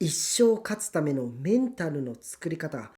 一生勝つためのメンタルの作り方。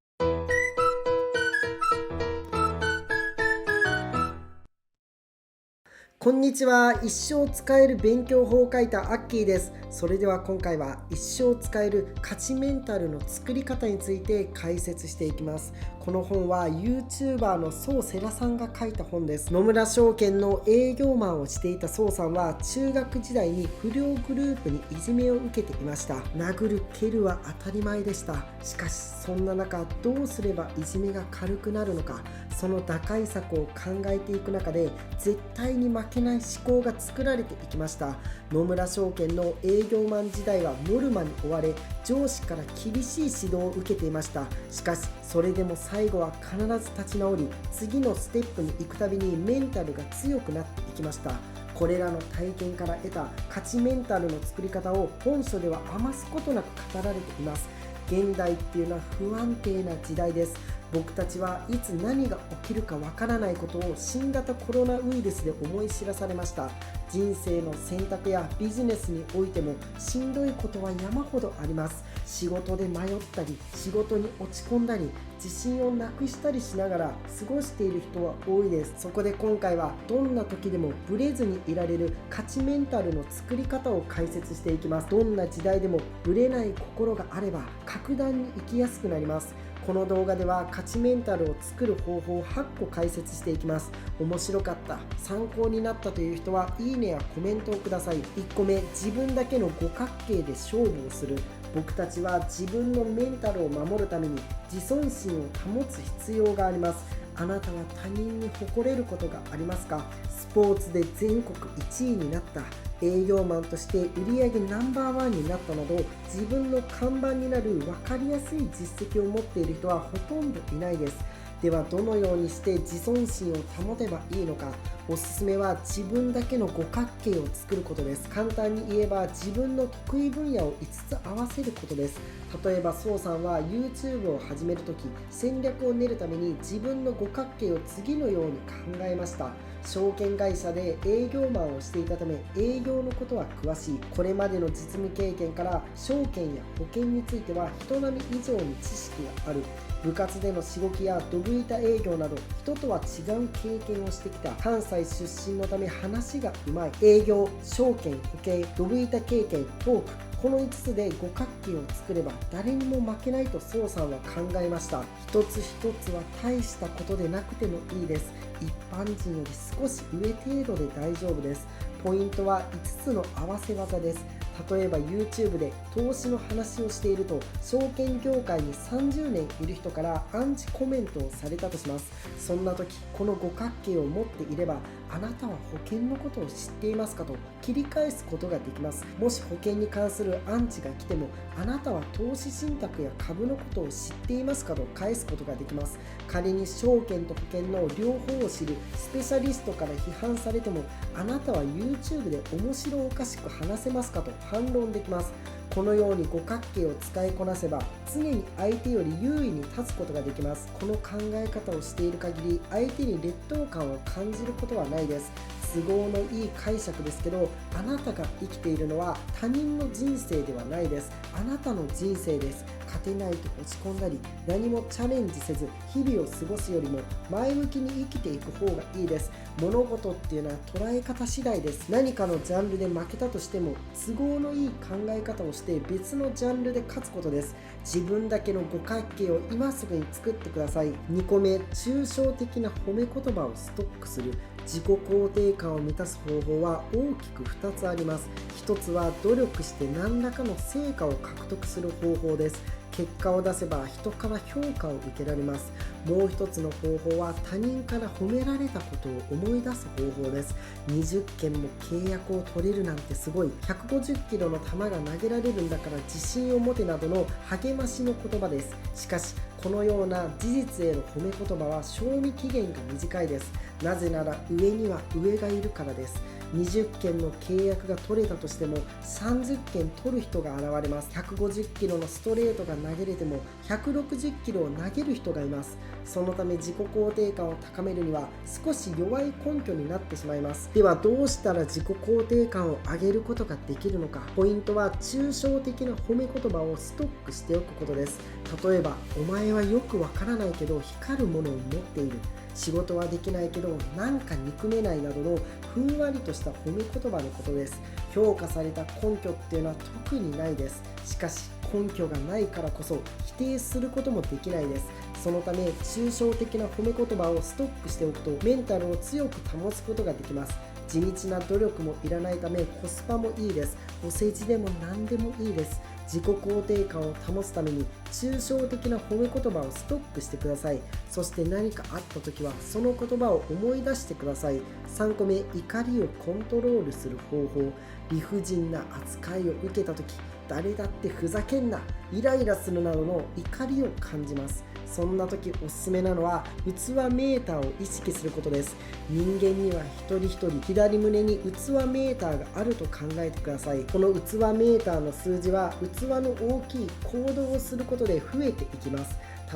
こんにちは。一生使える勉強法を書いたアッキーです。それでは今回は一生使える勝ちメンタルの作り方について解説していきます。この本は YouTuber の宋世良さんが書いた本です。野村証券の営業マンをしていた宋さんは中学時代に不良グループにいじめを受けていました。殴る蹴るは当たり前でした。しかしそんな中、どうすればいじめが軽くなるのか、その打開策を考えていく中で絶対に負けない思考が作られていきました。野村証券の営業マン時代はノルマに追われ、上司から厳しい指導を受けていました。しかしそれでも最後は必ず立ち直り、次のステップに行くたびにメンタルが強くなっていきました。これらの体験から得た勝ちメンタルの作り方を本書では余すことなく語られています。現代っていうのは不安定な時代です。僕たちはいつ何が起きるかわからないことを新型コロナウイルスで思い知らされました。人生の選択やビジネスにおいてもしんどいことは山ほどあります。仕事で迷ったり、仕事に落ち込んだり、自信をなくしたりしながら過ごしている人は多いです。そこで今回はどんな時でもブレずにいられる勝ちメンタルの作り方を解説していきます。どんな時代でもブレない心があれば格段に生きやすくなります。この動画では勝ちメンタルを作る方法を8個解説していきます。面白かった、参考になったという人はいいねやコメントをください。1個目、自分だけの五角形で勝負をする。僕たちは自分のメンタルを守るために自尊心を保つ必要があります。あなたは他人に誇れることがありますか？スポーツで全国1位になった、営業マンとして売上ナンバーワンになったなど、自分の看板になる分かりやすい実績を持っている人はほとんどいないです。ではどのようにして自尊心を保てばいいのか。おすすめは自分だけの五角形を作ることです。簡単に言えば自分の得意分野を5つ合わせることです。例えば宋さんは YouTube を始めるとき、戦略を練るために自分の五角形を次のように考えました。証券会社で営業マンをしていたため営業のことは詳しい。これまでの実務経験から証券や保険については人並み以上に知識がある。部活でのしごきやドブ板営業など人とは違う経験をしてきた。関西出身のため話がうまい。営業、証券、保険、ドブ板経験、トーク、この5つで五角形を作れば誰にも負けないと宋さんは考えました。一つ一つは大したことでなくてもいいです。一般人より少し上程度で大丈夫です。ポイントは5つの合わせ技です。例えば YouTube で投資の話をしていると、証券業界に30年いる人からアンチコメントをされたとします。そんな時、この五角形を持っていれば、あなたは保険のことを知っていますかと切り返すことができます。もし保険に関するアンチが来ても、あなたは投資信託や株のことを知っていますかと返すことができます。仮に証券と保険の両方を知るスペシャリストから批判されても、あなたは YouTube で面白おかしく話せますかと反論できます。このように五角形を使いこなせば常に相手より優位に立つことができます。この考え方をしている限り相手に劣等感を感じることはないです。都合のいい解釈ですけど、あなたが生きているのは他人の人生ではないです。あなたの人生です。勝てないと落ち込んだり、何もチャレンジせず日々を過ごすよりも前向きに生きていく方がいいです。物事っていうのは捉え方次第です。何かのジャンルで負けたとしても都合のいい考え方をして別のジャンルで勝つことです。自分だけの五角形を今すぐに作ってください。2個目、抽象的な褒め言葉をストックする。自己肯定感を満たす方法は大きく2つあります。1つは努力して何らかの成果を獲得する方法です。結果を出せば人から評価を受けられます。もう一つの方法は他人から褒められたことを思い出す方法です。20件も契約を取れるなんてすごい、150キロの球が投げられるんだから自信を持てなどの励ましの言葉です。しかしこのような事実への褒め言葉は賞味期限が短いです。なぜなら上には上がいるからです。20件の契約が取れたとしても30件取る人が現れます。150キロのストレートが投げれても160キロを投げる人がいます。そのため自己肯定感を高めるには少し弱い根拠になってしまいます。ではどうしたら自己肯定感を上げることができるのか。ポイントは抽象的な褒め言葉をストックしておくことです。例えば、お前はよくわからないけど光るものを持っている、仕事はできないけどなんか憎めないなどのふんわりとした褒め言葉のことです。評価された根拠っていうのは特にないです。しかし根拠がないからこそ否定することもできないです。そのため抽象的な褒め言葉をストックしておくとメンタルを強く保つことができます。地道な努力もいらないためコスパもいいです。お世辞でも何でもいいです。自己肯定感を保つために抽象的な褒め言葉をストックしてください。そして何かあった時はその言葉を思い出してください。3個目、怒りをコントロールする方法。理不尽な扱いを受けた時、誰だってふざけんな、イライラするなどの怒りを感じます。そんな時おすすめなのは器メーターを意識することです。人間には一人一人左胸に器メーターがあると考えてください。この器メーターの数字は器の大きい行動をすることで増えていきます。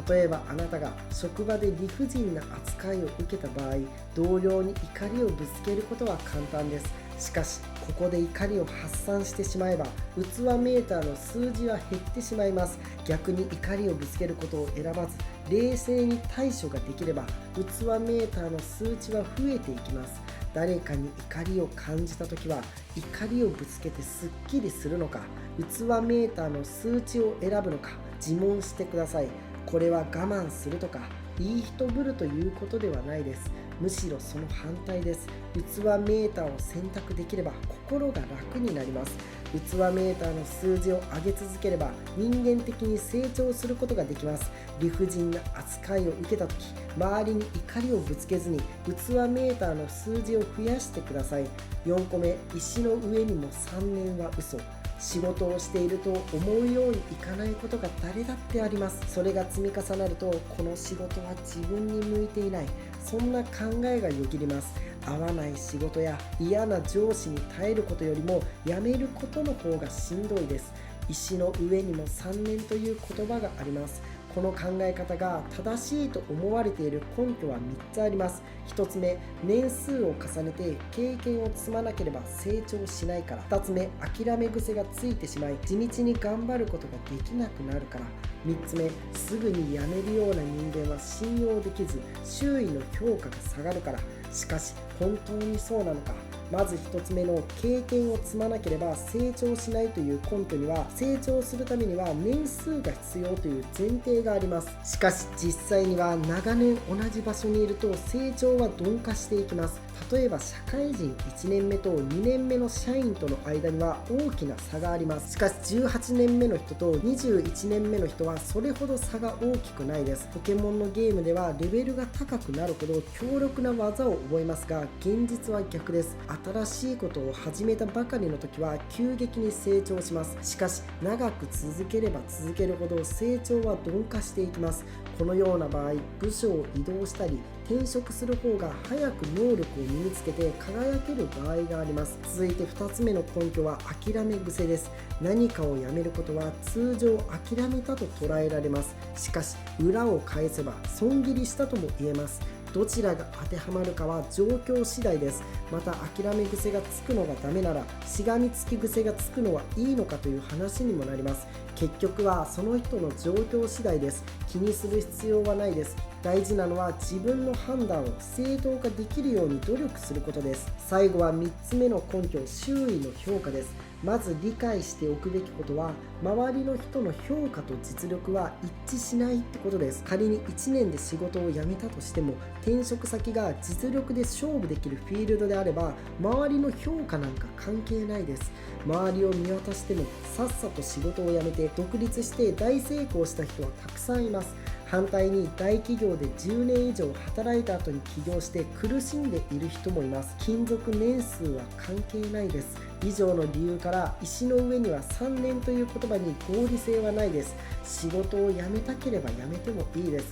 例えばあなたが職場で理不尽な扱いを受けた場合、同僚に怒りをぶつけることは簡単です。しかしここで怒りを発散してしまえば器メーターの数字は減ってしまいます。逆に怒りをぶつけることを選ばず冷静に対処ができれば器メーターの数値は増えていきます。誰かに怒りを感じたときは怒りをぶつけてすっきりするのか、器メーターの数値を選ぶのか自問してください。これは我慢するとかいい人ぶるということではないです。むしろその反対です。器メーターを選択できれば心が楽になります。器メーターの数字を上げ続ければ人間的に成長することができます。理不尽な扱いを受けたとき、周りに怒りをぶつけずに器メーターの数字を増やしてください。4個目、石の上にも3年は嘘。仕事をしていると思うようにいかないことが誰だってあります。それが積み重なるとこの仕事は自分に向いていない、そんな考えがよぎります。合わない仕事や嫌な上司に耐えることよりも辞めることの方がしんどいです。石の上にも3年という言葉があります。この考え方が正しいと思われている根拠は3つあります。1つ目、年数を重ねて経験を積まなければ成長しないから。2つ目、諦め癖がついてしまい地道に頑張ることができなくなるから。3つ目、すぐに辞めるような人間は信用できず周囲の評価が下がるから。しかし本当にそうなのか。まず1つ目の経験を積まなければ成長しないという根拠には、成長するためには年数が必要という前提があります。しかし実際には長年同じ場所にいると成長は鈍化していきます。例えば社会人1年目と2年目の社員との間には大きな差があります。しかし18年目の人と21年目の人はそれほど差が大きくないです。ポケモンのゲームではレベルが高くなるほど強力な技を覚えますが、現実は逆です。新しいことを始めたばかりの時は急激に成長します。しかし長く続ければ続けるほど成長は鈍化していきます。このような場合、部署を移動したり転職する方が早く能力を身につけて輝ける場合があります。続いて2つ目の根拠は諦め癖です。何かをやめることは通常諦めたと捉えられます。しかし裏を返せば損切りしたとも言えます。どちらが当てはまるかは状況次第です。また諦め癖がつくのがダメならしがみつき癖がつくのはいいのかという話にもなります。結局はその人の状況次第です。気にする必要はないです。大事なのは自分の判断を正当化できるように努力することです。最後は3つ目の根拠、周囲の評価です。まず理解しておくべきことは、周りの人の評価と実力は一致しないってことです。仮に1年で仕事を辞めたとしても、転職先が実力で勝負できるフィールドであれば、周りの評価なんか関係ないです。周りを見渡しても、さっさと仕事を辞めて独立して大成功した人はたくさんいます。反対に大企業で10年以上働いた後に起業して苦しんでいる人もいます。勤続年数は関係ないです。以上の理由から石の上には3年という言葉に合理性はないです。仕事を辞めたければ辞めてもいいです。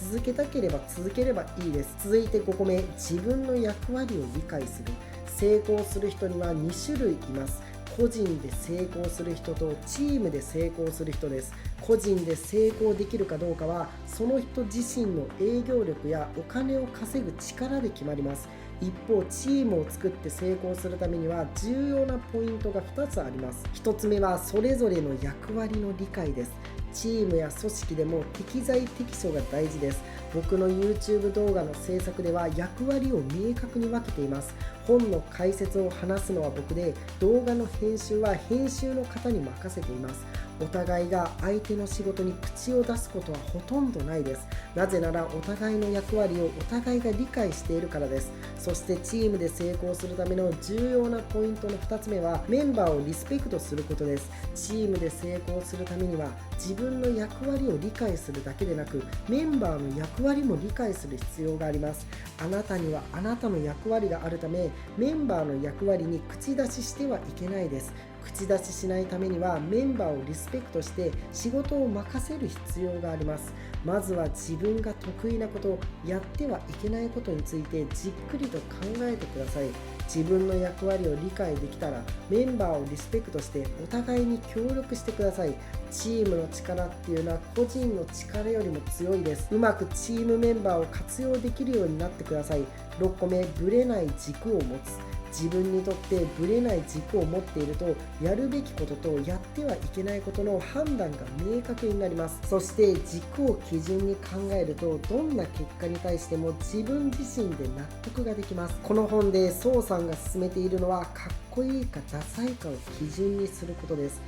続けたければ続ければいいです。続いて5個目、自分の役割を理解する。成功する人には2種類います。個人で成功する人とチームで成功する人です。個人で成功できるかどうかはその人自身の営業力やお金を稼ぐ力で決まります。一方、チームを作って成功するためには重要なポイントが2つあります。1つ目はそれぞれの役割の理解です。チームや組織でも適材適所が大事です。僕の YouTube 動画の制作では役割を明確に分けています。本の解説を話すのは僕で、動画の編集は編集の方に任せています。お互いが相手の仕事に口を出すことはほとんどないです。なぜならお互いの役割をお互いが理解しているからです。そしてチームで成功するための重要なポイントの2つ目はメンバーをリスペクトすることです。チームで成功するためには自分の役割を理解するだけでなく、メンバーの役割も理解する必要があります。あなたにはあなたの役割があるため、メンバーの役割に口出ししてはいけないです。口出ししないためにはメンバーをリスペクトして仕事を任せる必要があります。まずは自分が得意なこと、やってはいけないことについてじっくりと考えてください。自分の役割を理解できたらメンバーをリスペクトしてお互いに協力してください。チームの力っていうのは個人の力よりも強いです。うまくチームメンバーを活用できるようになってください。6個目、ぶれない軸を持つ。自分にとってぶれない軸を持っていると、やるべきこととやってはいけないことの判断が明確になります。そして軸を基準に考えると、どんな結果に対しても自分自身で納得ができます。この本で宋さんが勧めているのは、かっこいいかダサいかを基準にすることです。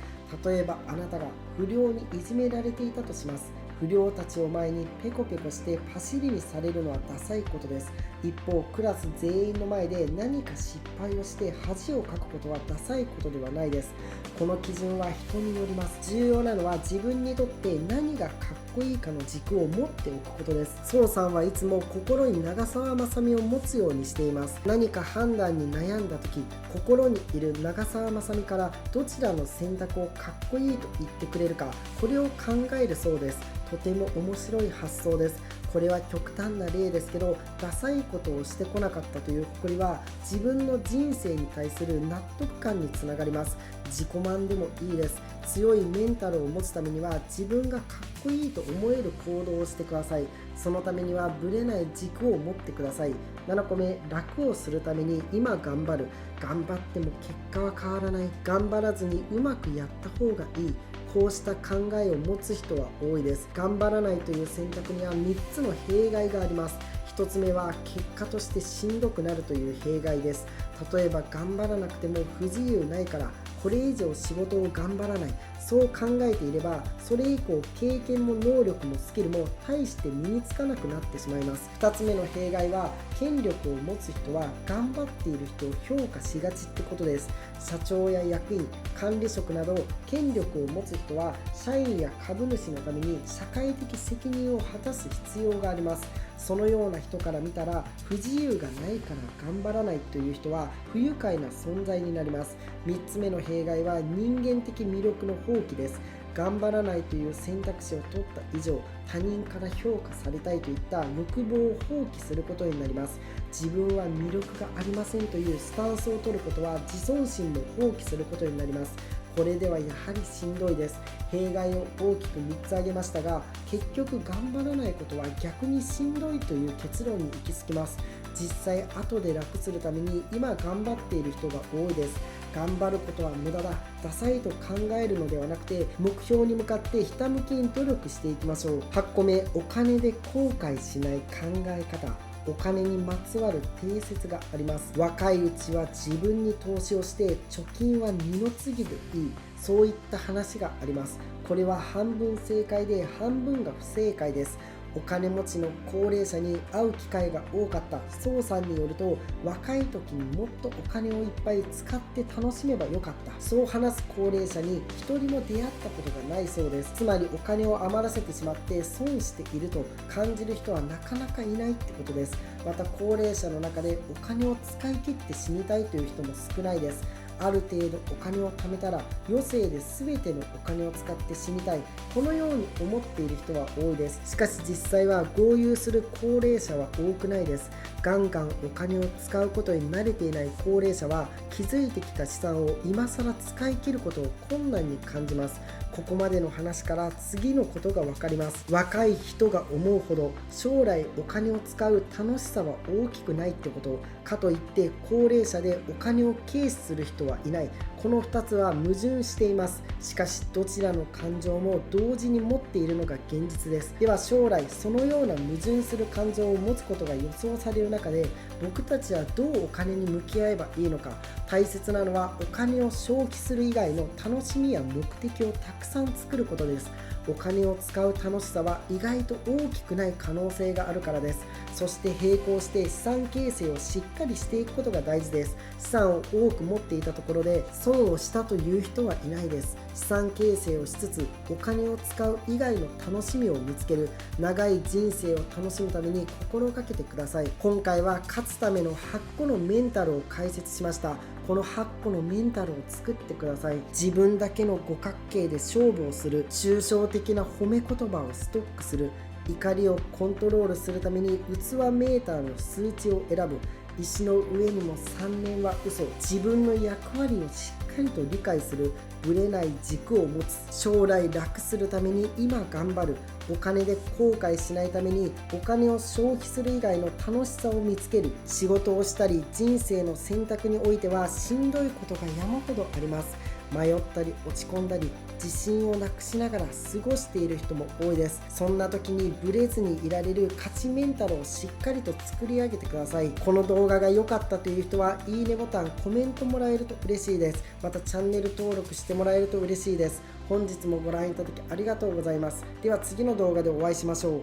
例えばあなたが不良にいじめられていたとします。不良たちを前にペコペコしてパシリにされるのはダサいことです。一方、クラス全員の前で何か失敗をして恥をかくことはダサいことではないです。この基準は人によります。重要なのは自分にとって何がかっこいいかの軸を持っておくことです。宋さんはいつも心に長澤まさみを持つようにしています。何か判断に悩んだ時、心にいる長澤まさみからどちらの選択をかっこいいと言ってくれるか、これを考えるそうです。とても面白い発想です。これは極端な例ですけど、ダサいことをしてこなかったという誇りは自分の人生に対する納得感につながります。自己満でもいいです。強いメンタルを持つためには自分がかっこいいと思える行動をしてください。そのためにはぶれない軸を持ってください。7個目、楽をするために今頑張る。頑張っても結果は変わらない。頑張らずにうまくやった方がいい。こうした考えを持つ人は多いです。頑張らないという選択には3つの弊害があります。1つ目は結果としてしんどくなるという弊害です。例えば頑張らなくても不自由ないからこれ以上仕事を頑張らない、そう考えていればそれ以降経験も能力もスキルも大して身につかなくなってしまいます。2つ目の弊害は権力を持つ人は頑張っている人を評価しがちってことです。社長や役員、管理職など権力を持つ人は社員や株主のために社会的責任を果たす必要があります。そのような人から見たら不自由がないから頑張らないという人は不愉快な存在になります。3つ目の弊害は人間的魅力の放棄です。頑張らないという選択肢を取った以上、他人から評価されたいといった欲望を放棄することになります。自分は魅力がありませんというスタンスを取ることは自尊心も放棄することになります。これではやはりしんどいです。弊害を大きく3つ挙げましたが、結局頑張らないことは逆にしんどいという結論に行き着きます。実際後で楽するために今頑張っている人が多いです。頑張ることは無駄だ、ダサいと考えるのではなくて、目標に向かってひたむきに努力していきましょう。8個目、お金で後悔しない考え方。お金にまつわる定説があります。若いうちは自分に投資をして貯金は二の次でいい、そういった話があります。これは半分正解で半分が不正解です。お金持ちの高齢者に会う機会が多かった宋さんによると、若い時にもっとお金をいっぱい使って楽しめばよかった、そう話す高齢者に一人も出会ったことがないそうです。つまりお金を余らせてしまって損していると感じる人はなかなかいないってことです。また高齢者の中でお金を使い切って死にたいという人も少ないです。ある程度お金を貯めたら余生で全てのお金を使って死にたい、このように思っている人は多いです。しかし実際は豪遊する高齢者は多くないです。ガンガンお金を使うことに慣れていない高齢者は築いてきた資産を今更使い切ることを困難に感じます。ここまでの話から次のことが分かります。若い人が思うほど将来お金を使う楽しさは大きくないってこと。かといって高齢者でお金を軽視する人はいない。この2つは矛盾しています。しかしどちらの感情も同時に持っているのが現実です。では将来そのような矛盾する感情を持つことが予想される中で、僕たちはどうお金に向き合えばいいのか。大切なのはお金を消費する以外の楽しみや目的をたくさん作ることです。お金を使う楽しさは意外と大きくない可能性があるからです。そして並行して資産形成をしっかりしていくことが大事です。資産を多く持っていたところで損をしたという人はいないです。資産形成をしつつお金を使う以外の楽しみを見つける、長い人生を楽しむために心がけてください。今回は勝つための8個のメンタルを解説しました。この8個のメンタルを作ってください。自分だけの五角形で勝負をする、抽象的な褒め言葉をストックする、怒りをコントロールするために器メーターの数値を選ぶ、石の上にも3年は嘘、自分の役割をしっかりと理解する、ぶれない軸を持つ、将来楽するために今頑張る、お金で後悔しないためにお金を消費する以外の楽しさを見つける。仕事をしたり人生の選択においてはしんどいことが山ほどあります。迷ったり落ち込んだり自信をなくしながら過ごしている人も多いです。そんな時にブレずにいられる勝ちメンタルをしっかりと作り上げてください。この動画が良かったという人はいいねボタン、コメントもらえると嬉しいです。またチャンネル登録してもらえると嬉しいです。本日もご覧いただきありがとうございます。では次の動画でお会いしましょう。